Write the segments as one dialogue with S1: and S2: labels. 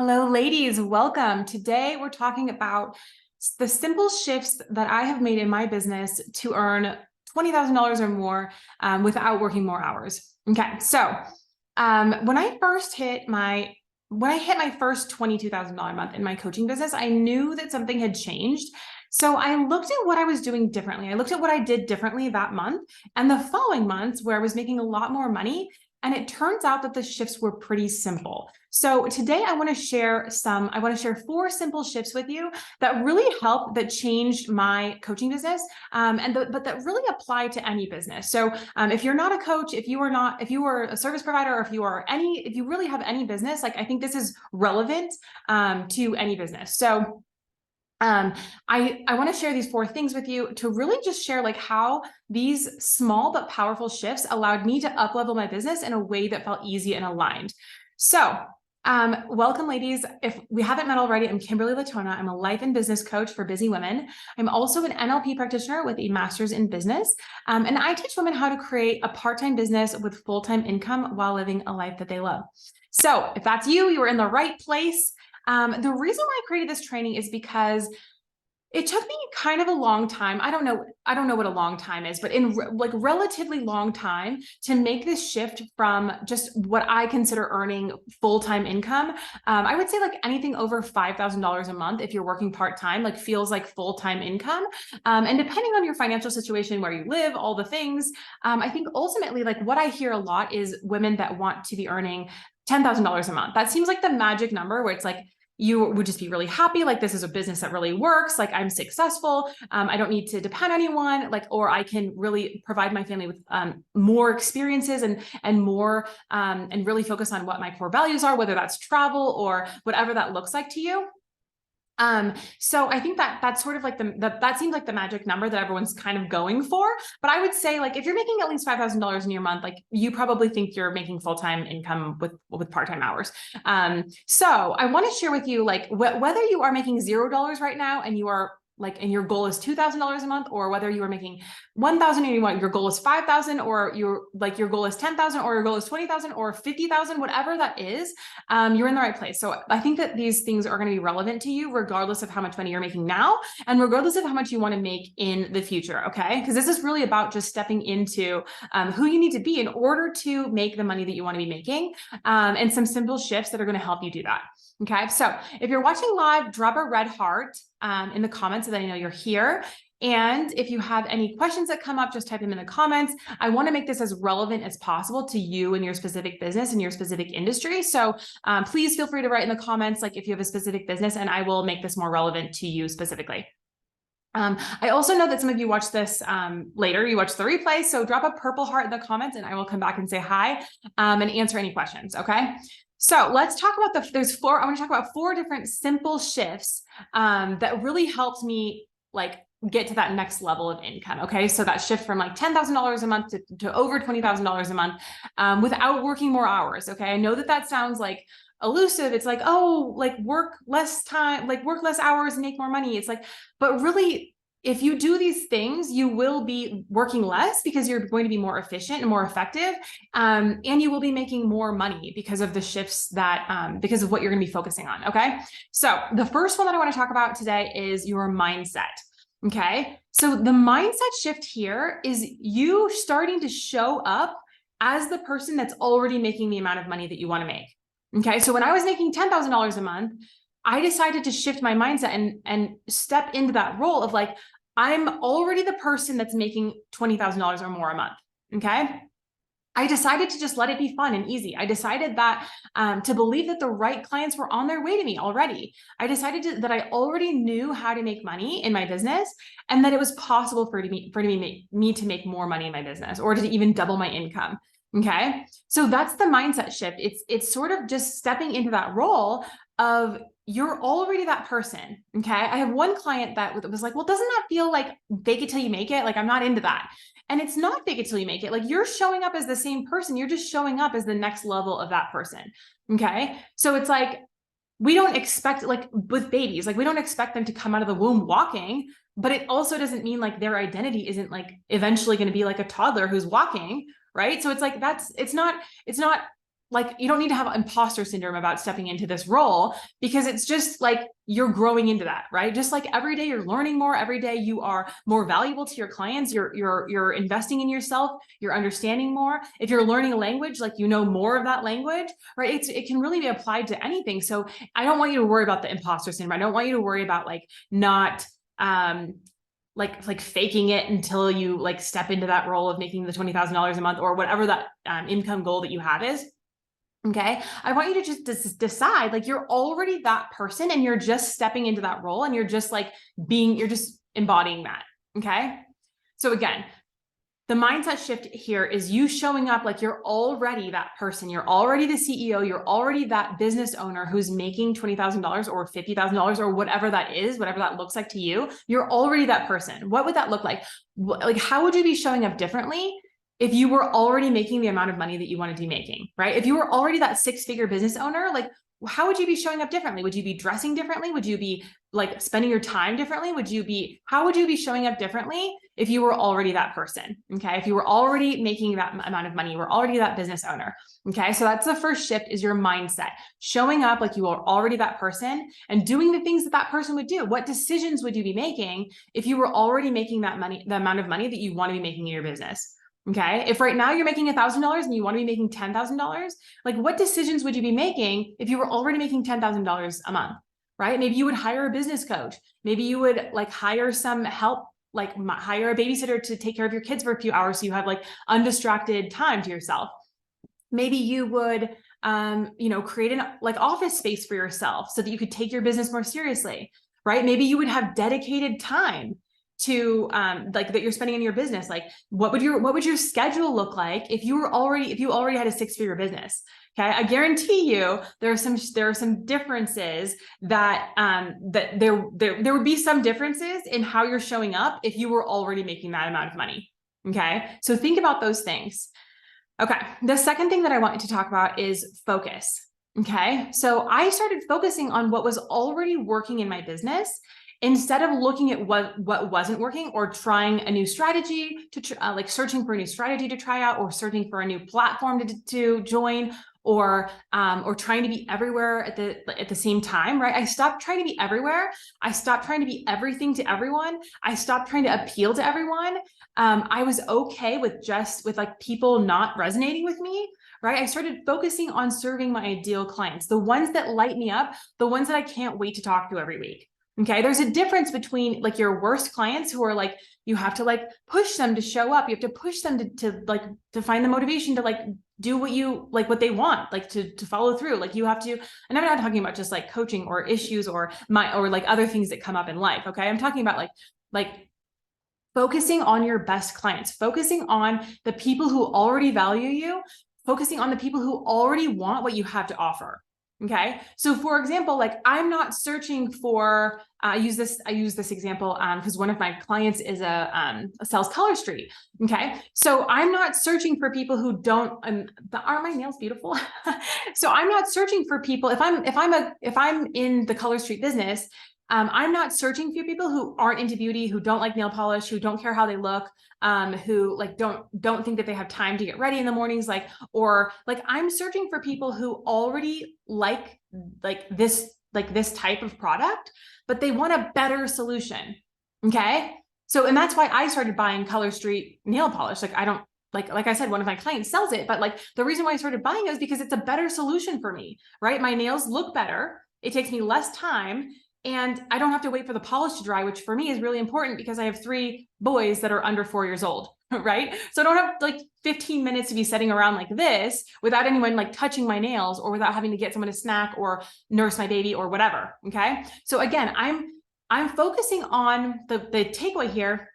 S1: Hello, ladies. Welcome. Today, we're talking about the simple shifts that I have made in my business to earn $20,000 or more without working more hours. Okay, so when I hit my first $22,000 a month in my coaching business, I knew that something had changed. So I looked at what I was doing differently. I looked at what I did differently that month and the following months where I was making a lot more money. And it turns out that the shifts were pretty simple. So today I want to share 4 simple shifts with you that really helped, that changed my coaching business, but that really apply to any business. So if you're not a coach, if you are a service provider, or if you really have any business, like I think this is relevant to any business. So I want to share these 4 things with you to really just share like how these small but powerful shifts allowed me to up-level my business in a way that felt easy and aligned. So welcome, ladies. If we haven't met already, I'm Kimberly Latona. I'm a life and business coach for busy women. I'm also an NLP practitioner with a master's in business. And I teach women how to create a part-time business with full-time income while living a life that they love. So if that's you, you are in the right place. The reason why I created this training is because it took me kind of a long time. I don't know what a long time is, but in like relatively long time to make this shift from just what I consider earning full-time income. I would say like anything over $5,000 a month, if you're working part-time, like feels like full-time income. And depending on your financial situation, where you live, all the things, I think ultimately like what I hear a lot is women that want to be earning $10,000 a month. That seems like the magic number where it's like, you would just be really happy. Like, this is a business that really works. Like, I'm successful. I don't need to depend on anyone. Like, or I can really provide my family with more experiences and more and really focus on what my core values are, whether that's travel or whatever that looks like to you. So I think that's sort of like that seems like the magic number that everyone's kind of going for. But I would say like, if you're making at least $5,000 in your month, like you probably think you're making full-time income with part-time hours. So I want to share with you, like whether you are making $0 right now and and your goal is $2,000 a month, or whether you are making 1,000 and your goal is 5,000, or your goal is 10,000, or your goal is 20,000 or 50,000, whatever that is, you're in the right place. So I think that these things are going to be relevant to you regardless of how much money you're making now and regardless of how much you want to make in the future. Okay. Because this is really about just stepping into who you need to be in order to make the money that you want to be making, and some simple shifts that are going to help you do that. Okay. So if you're watching live, drop a red heart in the comments so that I know you're here. And if you have any questions that come up, just type them in the comments. I want to make this as relevant as possible to you and your specific business and your specific industry. So please feel free to write in the comments, like if you have a specific business, and I will make this more relevant to you specifically. I also know that some of you watch this later, you watch the replay. So drop a purple heart in the comments and I will come back and say hi and answer any questions. Okay. So let's talk about I want to talk about 4 different simple shifts that really helped me like get to that next level of income. Okay. So that shift from like $10,000 a month to over $20,000 a month without working more hours. Okay. I know that sounds like elusive. It's like, oh, like work less time, like work less hours and make more money. It's like, but really, if you do these things, you will be working less because you're going to be more efficient and more effective. And you will be making more money because of the shifts because of what you're going to be focusing on. Okay. So the first one that I want to talk about today is your mindset. Okay. So the mindset shift here is you starting to show up as the person that's already making the amount of money that you want to make. Okay. So when I was making $10,000 a month, I decided to shift my mindset and step into that role of like, I'm already the person that's making $20,000 or more a month. Okay. I decided to just let it be fun and easy. I decided that to believe that the right clients were on their way to me already. I decided that I already knew how to make money in my business and that it was possible for me to make more money in my business or to even double my income. Okay. So that's the mindset shift. It's sort of just stepping into that role of you're already that person. Okay. I have one client that was like, well, doesn't that feel like fake it till you make it? Like, I'm not into that. And it's not fake it till you make it. Like, you're showing up as the same person. You're just showing up as the next level of that person. Okay. So it's like, we don't expect, like with babies, like we don't expect them to come out of the womb walking, but it also doesn't mean like their identity isn't like eventually going to be like a toddler who's walking. Right. So it's like, it's not like, you don't need to have imposter syndrome about stepping into this role, because it's just like, you're growing into that, right? Just like every day you're learning more, every day you are more valuable to your clients, you're investing in yourself, you're understanding more. If you're learning a language, like, you know more of that language, right? It can really be applied to anything. So I don't want you to worry about the imposter syndrome. I don't want you to worry about like not like faking it until you like step into that role of making the $20,000 a month or whatever that income goal that you have is. Okay. I want you to just decide, like, you're already that person and you're just stepping into that role and you're just like you're just embodying that. Okay. So again, the mindset shift here is you showing up like you're already that person. You're already the CEO. You're already that business owner who's making $20,000 or $50,000 or whatever that is, whatever that looks like to you. You're already that person. What would that look like? Like, how would you be showing up differently if you were already making the amount of money that you wanted to be making, right? If you were already that six-figure business owner, like, how would you be showing up differently? Would you be dressing differently? Would you be like spending your time differently? How would you be showing up differently if you were already that person? Okay. If you were already making that amount of money, you were already that business owner. Okay. So that's the first shift, is your mindset, showing up like you are already that person and doing the things that that person would do. What decisions would you be making if you were already making that money, the amount of money that you want to be making in your business? Okay. If right now you're making $1,000 and you want to be making $10,000, like, what decisions would you be making if you were already making $10,000 a month, right? Maybe you would hire a business coach. Maybe you would like hire some help, like hire a babysitter to take care of your kids for a few hours so you have like undistracted time to yourself. Maybe you would, create an like office space for yourself so that you could take your business more seriously, right? Maybe you would have dedicated time to like that you're spending in your business. Like, what would your schedule look like if you already had a six-figure business? Okay, I guarantee you there are some differences that there would be some differences in how you're showing up if you were already making that amount of money. Okay, so think about those things. Okay, the second thing that I want to talk about is focus. Okay, so I started focusing on what was already working in my business, instead of looking at what wasn't working or trying a new strategy like searching for a new strategy to try out, or searching for a new platform to join, or trying to be everywhere at the same time, right? I stopped trying to be everywhere. I stopped trying to be everything to everyone. I stopped trying to appeal to everyone. I was okay with like people not resonating with me, right? I started focusing on serving my ideal clients, the ones that light me up, the ones that I can't wait to talk to every week. Okay. There's a difference between like your worst clients, who are like, you have to like push them to show up. You have to push them to find the motivation to like do what they want, like to follow through. Like, you have to, and I'm not talking about just like coaching or issues or like other things that come up in life. Okay. I'm talking about like focusing on your best clients, focusing on the people who already value you, focusing on the people who already want what you have to offer. Okay. So for example, like, I'm not searching for, I use this example because one of my clients is sells Color Street. Okay. So I'm not searching for people who don't, are my nails beautiful? So I'm not searching for people. If I'm in the Color Street business, I'm not searching for people who aren't into beauty, who don't like nail polish, who don't care how they look, who like don't think that they have time to get ready in the mornings, or I'm searching for people who already like this type of product, but they want a better solution. Okay. So, and that's why I started buying Color Street nail polish. Like, I don't, like I said, one of my clients sells it, but like the reason why I started buying it is because it's a better solution for me, right? My nails look better. It takes me less time. And I don't have to wait for the polish to dry, which for me is really important because I have 3 boys that are under 4 years old, right? So I don't have like 15 minutes to be sitting around like this without anyone like touching my nails, or without having to get someone to snack or nurse my baby or whatever. Okay. So again, I'm focusing on the takeaway here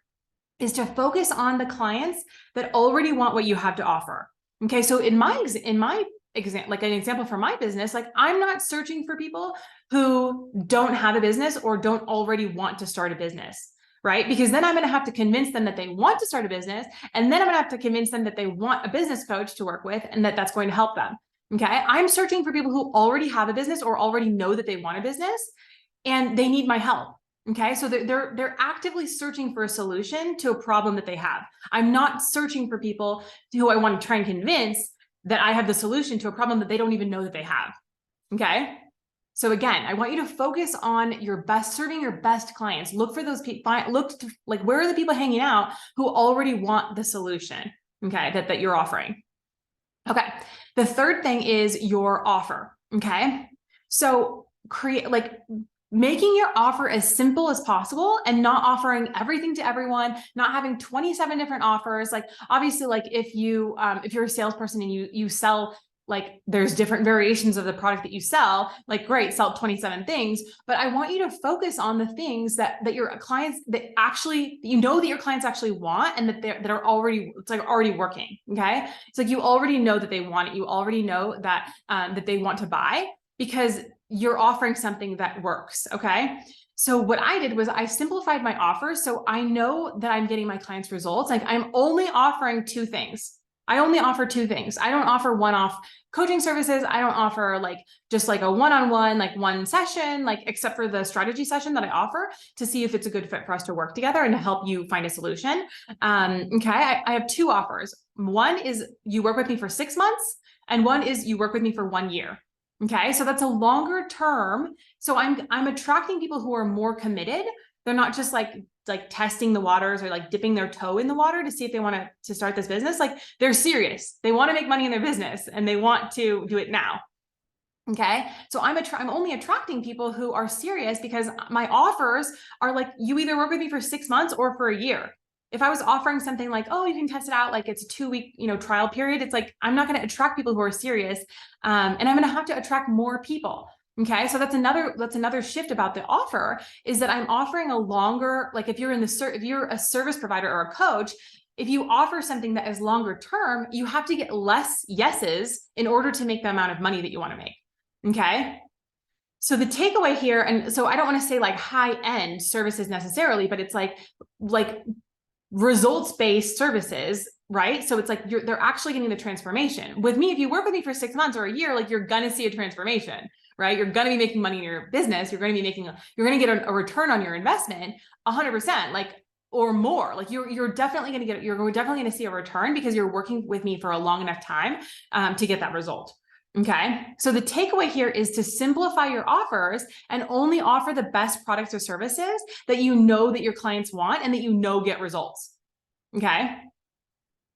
S1: is to focus on the clients that already want what you have to offer. Okay. So in my example, like an example for my business, like, I'm not searching for people who don't have a business or don't already want to start a business, right? Because then I'm going to have to convince them that they want to start a business. And then I'm going to have to convince them that they want a business coach to work with and that's going to help them. Okay. I'm searching for people who already have a business or already know that they want a business and they need my help. Okay. So they're actively searching for a solution to a problem that they have. I'm not searching for people who I want to try and convince that I have the solution to a problem that they don't even know that they have. Okay. So again, I want you to focus on serving your best clients. Look for those people, like, where are the people hanging out who already want the solution, okay, that you're offering. Okay. The third thing is your offer. Okay. So making your offer as simple as possible and not offering everything to everyone, not having 27 different offers. Like, obviously, like if you're a salesperson and you sell, like, there's different variations of the product that you sell, like, great, sell 27 things, but I want you to focus on the things that your clients, that your clients actually want, and that are already, it's like already working. Okay. It's like, you already know that they want it. You already know that, that they want to buy, because you're offering something that works. Okay. So what I did was I simplified my offers. So I know that I'm getting my clients results. Like, I'm only offering two things. I only offer two things. I don't offer one-off coaching services. I don't offer just a one-on-one, like one session, except for the strategy session that I offer to see if it's a good fit for us to work together and to help you find a solution. Okay. I have two offers. One is you work with me for 6 months, and one is you work with me for 1 year. Okay. So that's a longer term. So I'm attracting people who are more committed. They're not just like testing the waters or like dipping their toe in the water to see if they want to start this business. Like, they're serious. They want to make money in their business and they want to do it now. Okay. So I'm only attracting people who are serious, because my offers are like, you either work with me for 6 months or for a year. If I was offering something like, oh, you can test it out, like it's a 2-week, trial period, it's like, I'm not going to attract people who are serious. And I'm going to have to attract more people. Okay. So that's another shift about the offer, is that I'm offering a longer, like, if you're a service provider or a coach, if you offer something that is longer term, you have to get less yeses in order to make the amount of money that you want to make. Okay. So the takeaway here, and so I don't want to say like high-end services necessarily, but it's like results-based services, right? So it's like they're actually getting the transformation. With me, if you work with me for 6 months or a year, like, you're going to see a transformation, right? You're going to be making money in your business. You're going to get a return on your investment 100%, like, or more. Like, you're definitely going to see a return, because you're working with me for a long enough time to get that result. Okay. So the takeaway here is to simplify your offers and only offer the best products or services that you know that your clients want and that you know get results. Okay.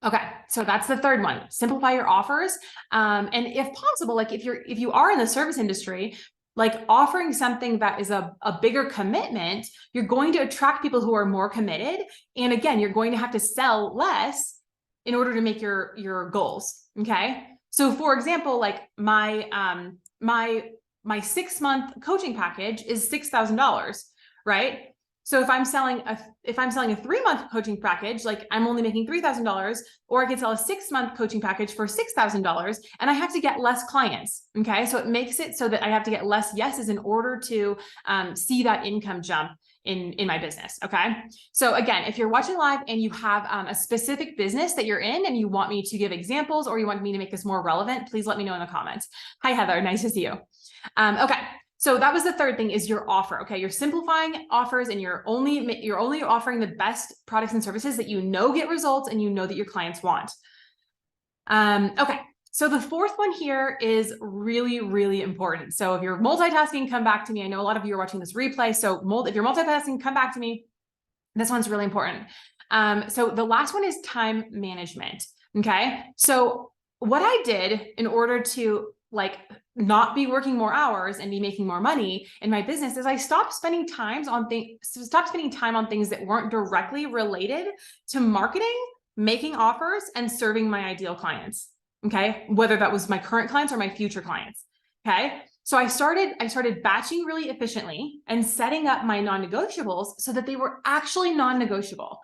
S1: Okay. So that's the third one. Simplify your offers. And if possible, like, if you are in the service industry, like, offering something that is a bigger commitment, you're going to attract people who are more committed. And again, you're going to have to sell less in order to make your goals. Okay. So for example, like my 6-month coaching package is $6,000, right? So if I'm selling a 3-month coaching package, like, I'm only making $3,000, or I could sell a 6-month coaching package for $6,000, and I have to get less clients. Okay. So it makes it so that I have to get less yeses in order to see that income jump in my business. Okay. So again, if you're watching live and you have a specific business that you're in and you want me to give examples, or you want me to make this more relevant, please let me know in the comments. Hi, Heather. Nice to see you. Okay. So that was the third thing, is your offer. Okay. You're simplifying offers, and you're only offering the best products and services that you know get results and you know that your clients want. Okay. So the fourth one here is really, really important. So if you're multitasking, come back to me. I know a lot of you are watching this replay. So if you're multitasking, come back to me. This one's really important. So the last one is time management. Okay. So what I did in order to not be working more hours and be making more money in my business is I stopped spending time on things that weren't directly related to marketing, making offers, and serving my ideal clients. Okay. Whether that was my current clients or my future clients. Okay. So I started batching really efficiently and setting up my non-negotiables so that they were actually non-negotiable.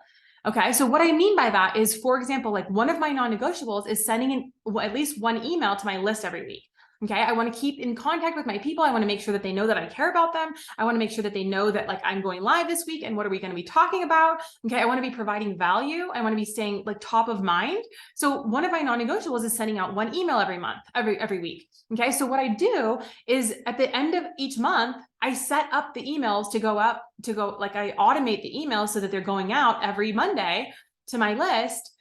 S1: Okay. So what I mean by that is, for example, like, one of my non-negotiables is sending in at least one email to my list every week. Okay. I want to keep in contact with my people. I want to make sure that they know that I care about them. I want to make sure that they know that, like, I'm going live this week and what are we going to be talking about? Okay. I want to be providing value. I want to be staying like top of mind. So one of my non-negotiables is sending out one email every month, every week. Okay. So what I do is, at the end of each month, I set up the emails I automate the emails so that they're going out every Monday to my list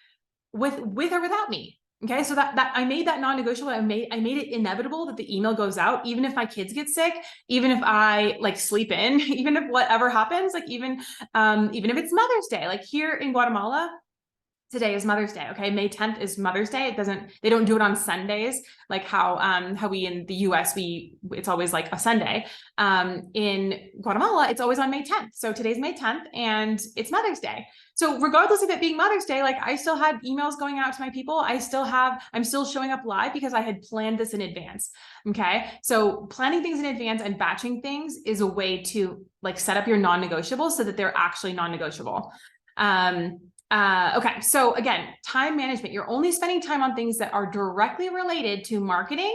S1: with or without me. Okay, so that I made that non-negotiable. I made it inevitable that the email goes out, even if my kids get sick, even if I like sleep in, even if whatever happens, like even if it's Mother's Day, like here in Guatemala, today is Mother's Day. Okay, May 10th is Mother's Day. They don't do it on Sundays like how we in the US it's always like a Sunday. In Guatemala, it's always on May 10th. So today's May 10th and it's Mother's Day. So regardless of it being Mother's Day, like I still had emails going out to my people. I'm still showing up live because I had planned this in advance. Okay. So planning things in advance and batching things is a way to like set up your non-negotiables so that they're actually non-negotiable. Okay. So again, time management, you're only spending time on things that are directly related to marketing.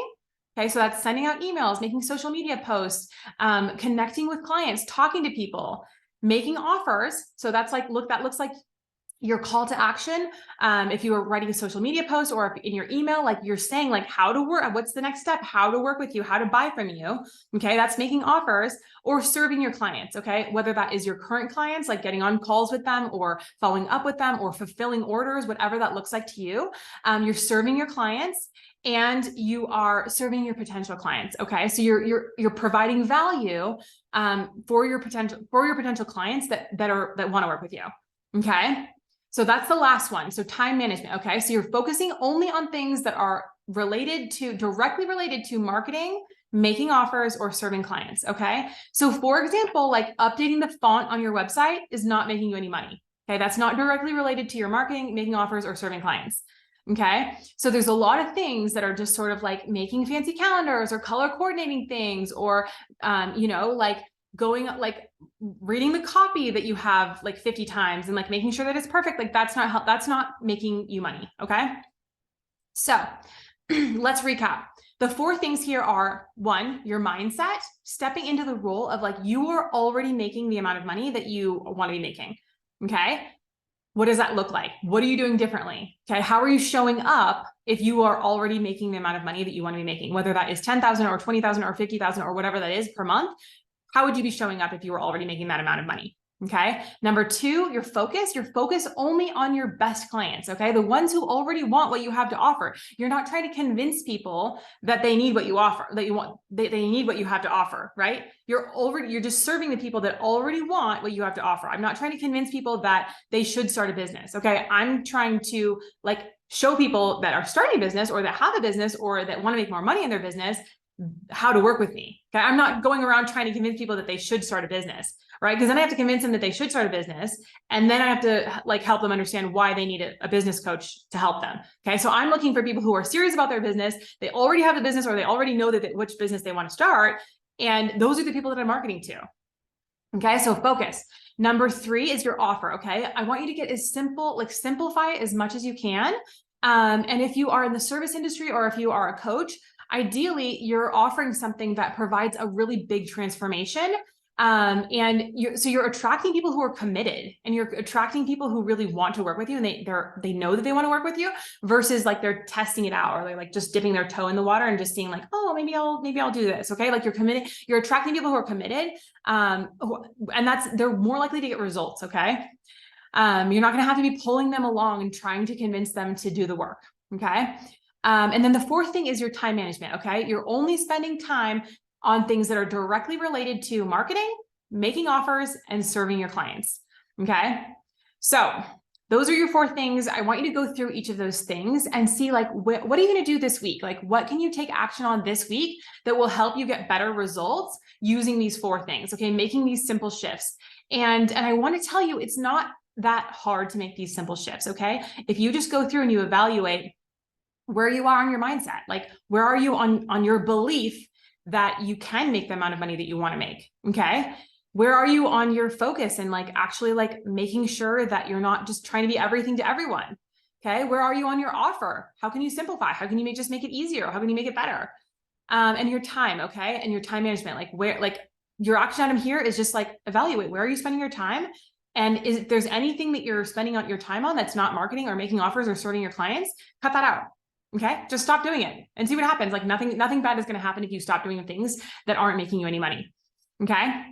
S1: Okay. So that's sending out emails, making social media posts, connecting with clients, talking to people, making offers. So that's like, that looks like your call to action. If you are writing a social media post or in your email, like you're saying like how to work, what's the next step, how to work with you, how to buy from you. Okay. That's making offers or serving your clients. Okay. Whether that is your current clients, like getting on calls with them or following up with them or fulfilling orders, whatever that looks like to you. You're serving your clients and you are serving your potential clients. Okay. So you're providing value, for your potential clients that want to work with you. Okay. So that's the last one. So time management. Okay. So you're focusing only on things that are directly related to marketing, making offers, or serving clients. Okay. So for example, like updating the font on your website is not making you any money. Okay. That's not directly related to your marketing, making offers, or serving clients. Okay. So there's a lot of things that are just sort of like making fancy calendars or color coordinating things or, like going like reading the copy that you have like 50 times and like making sure that it's perfect. Like that's not making you money. Okay. So let's recap. The 4 things here are 1, your mindset, stepping into the role of like, you are already making the amount of money that you want to be making. Okay. What does that look like? What are you doing differently? Okay. How are you showing up if you are already making the amount of money that you want to be making, whether that is 10,000 or 20,000 or 50,000 or whatever that is per month? How would you be showing up if you were already making that amount of money? Okay. Number 2, your focus only on your best clients. Okay. The ones who already want what you have to offer. You're not trying to convince people that they need what you offer, that you want, they need what you have to offer, right? You're just serving the people that already want what you have to offer. I'm not trying to convince people that they should start a business. Okay. I'm trying to like show people that are starting a business or that have a business or that want to make more money in their business how to work with me. Okay. I'm not going around trying to convince people that they should start a business, right? Because then I have to convince them that they should start a business. And then I have to like help them understand why they need a business coach to help them. Okay. So I'm looking for people who are serious about their business. They already have a business or they already know which business they want to start. And those are the people that I'm marketing to. Okay. So focus. Number 3 is your offer. Okay. I want you to get as simplify it as much as you can. And if you are in the service industry or if you are a coach, ideally, you're offering something that provides a really big transformation. And you're attracting people who are committed and you're attracting people who really want to work with you and they know that they want to work with you versus like they're testing it out or they're like just dipping their toe in the water and just seeing like, oh, maybe I'll do this. Okay. Like you're committed, you're attracting people who are committed. And they're more likely to get results. Okay. You're not going to have to be pulling them along and trying to convince them to do the work. Okay. And then the 4th thing is your time management. Okay. You're only spending time on things that are directly related to marketing, making offers, and serving your clients. Okay. So those are your 4 things. I want you to go through each of those things and see like, what are you going to do this week? Like, what can you take action on this week that will help you get better results using these 4 things? Okay. Making these simple shifts. And I want to tell you, it's not that hard to make these simple shifts. Okay. If you just go through and you evaluate where you are on your mindset, like where are you on your belief that you can make the amount of money that you want to make? Okay. Where are you on your focus and like actually like making sure that you're not just trying to be everything to everyone? Okay. Where are you on your offer? How can you simplify? How can you just make it easier? How can you make it better? And your time. Okay. And your time management, like your action item here is just like evaluate where are you spending your time? And if there's anything that you're spending your time on that's not marketing or making offers or serving your clients, cut that out. Okay. Just stop doing it and see what happens. Like nothing bad is going to happen if you stop doing things that aren't making you any money. Okay.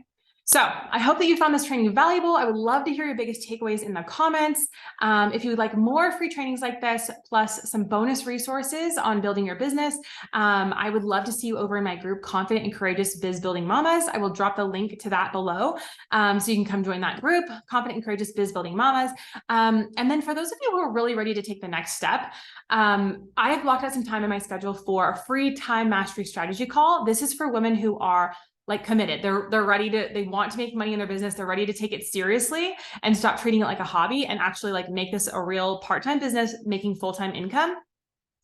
S1: So I hope that you found this training valuable. I would love to hear your biggest takeaways in the comments. If you would like more free trainings like this, plus some bonus resources on building your business, I would love to see you over in my group, Confident and Courageous Biz Building Mamas. I will drop the link to that below. So you can come join that group, Confident and Courageous Biz Building Mamas. And then for those of you who are really ready to take the next step, I have blocked out some time in my schedule for a free time mastery strategy call. This is for women who are like committed. They're ready to, they want to make money in their business. They're ready to take it seriously and stop treating it like a hobby and actually like make this a real part-time business, making full-time income.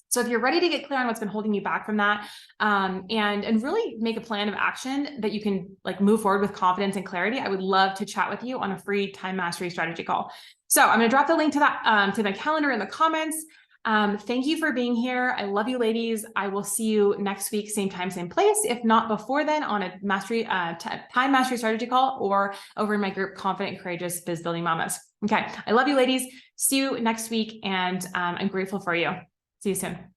S1: So if you're ready to get clear on what's been holding you back from that, and really make a plan of action that you can like move forward with confidence and clarity, I would love to chat with you on a free time mastery strategy call. So I'm going to drop the link to that, to the calendar in the comments. Thank you for being here. I love you, ladies. I will see you next week, same time, same place. If not before then, on a time mastery strategy call or over in my group, Confident, Courageous Biz Building Mamas. Okay. I love you, ladies. See you next week. And I'm grateful for you. See you soon.